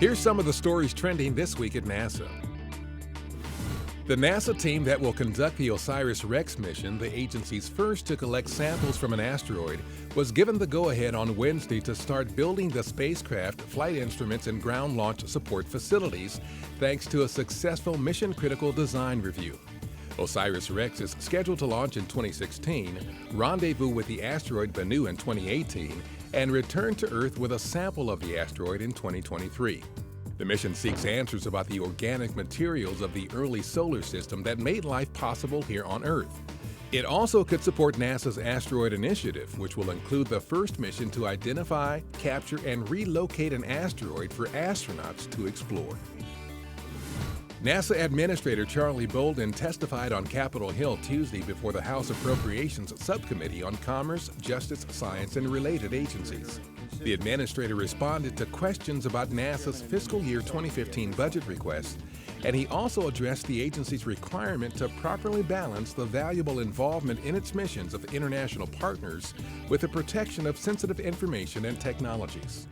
Here's some of the stories trending this week at NASA. The NASA team that will conduct the OSIRIS-REx mission, the agency's first to collect samples from an asteroid, was given the go-ahead on Wednesday to start building the spacecraft, flight instruments, and ground launch support facilities, thanks to a successful mission-critical design review. OSIRIS-REx is scheduled to launch in 2016, rendezvous with the asteroid Bennu in 2018, and return to Earth with a sample of the asteroid in 2023. The mission seeks answers about the organic materials of the early solar system that made life possible here on Earth. It also could support NASA's asteroid initiative, which will include the first mission to identify, capture, and relocate an asteroid for astronauts to explore. NASA Administrator Charlie Bolden testified on Capitol Hill Tuesday before the House Appropriations Subcommittee on Commerce, Justice, Science, and Related Agencies. The administrator responded to questions about NASA's fiscal year 2015 budget request, and he also addressed the agency's requirement to properly balance the valuable involvement in its missions of international partners with the protection of sensitive information and technologies.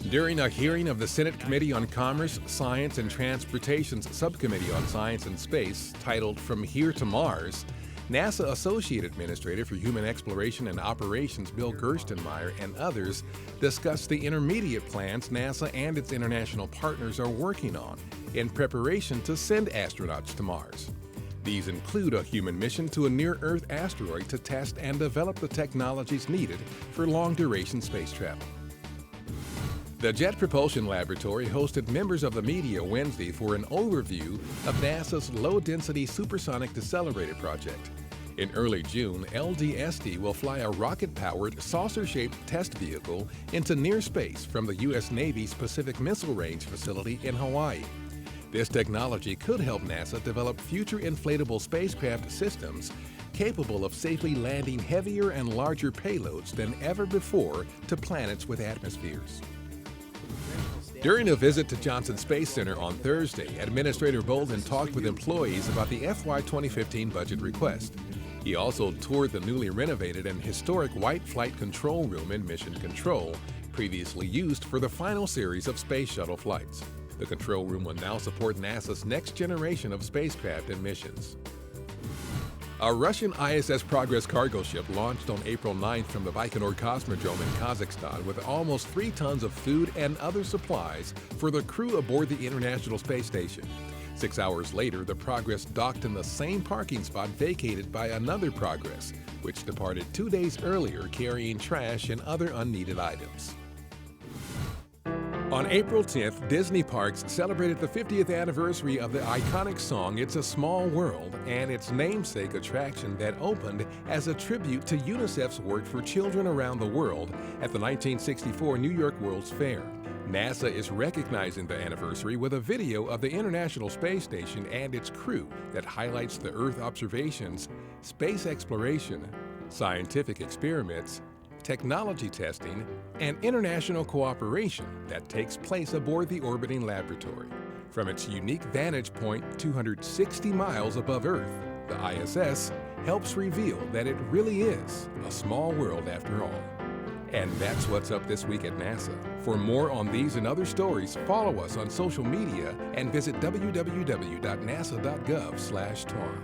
During a hearing of the Senate Committee on Commerce, Science, and Transportation's Subcommittee on Science and Space, titled From Here to Mars, NASA Associate Administrator for Human Exploration and Operations Bill Gerstenmaier and others discussed the intermediate plans NASA and its international partners are working on in preparation to send astronauts to Mars. These include a human mission to a near-Earth asteroid to test and develop the technologies needed for long-duration space travel. The Jet Propulsion Laboratory hosted members of the media Wednesday for an overview of NASA's Low-Density Supersonic Decelerator project. In early June, LDSD will fly a rocket-powered, saucer-shaped test vehicle into near space from the U.S. Navy's Pacific Missile Range facility in Hawaii. This technology could help NASA develop future inflatable spacecraft systems capable of safely landing heavier and larger payloads than ever before to planets with atmospheres. During a visit to Johnson Space Center on Thursday, Administrator Bolden talked with employees about the FY 2015 budget request. He also toured the newly renovated and historic White Flight Control Room in Mission Control, previously used for the final series of Space Shuttle flights. The control room will now support NASA's next generation of spacecraft and missions. A Russian ISS Progress cargo ship launched on April 9th from the Baikonur Cosmodrome in Kazakhstan with almost 3 tons of food and other supplies for the crew aboard the International Space Station. 6 hours later, the Progress docked in the same parking spot vacated by another Progress, which departed 2 days earlier carrying trash and other unneeded items. On April 10th, Disney Parks celebrated the 50th anniversary of the iconic song It's a Small World and its namesake attraction that opened as a tribute to UNICEF's work for children around the world at the 1964 New York World's Fair. NASA is recognizing the anniversary with a video of the International Space Station and its crew that highlights the Earth observations, space exploration, scientific experiments, technology testing, and international cooperation that takes place aboard the orbiting laboratory. From its unique vantage point 260 miles above Earth, the ISS helps reveal that it really is a small world after all. And that's what's up this week at NASA. For more on these and other stories, follow us on social media and visit www.nasa.gov/TOR.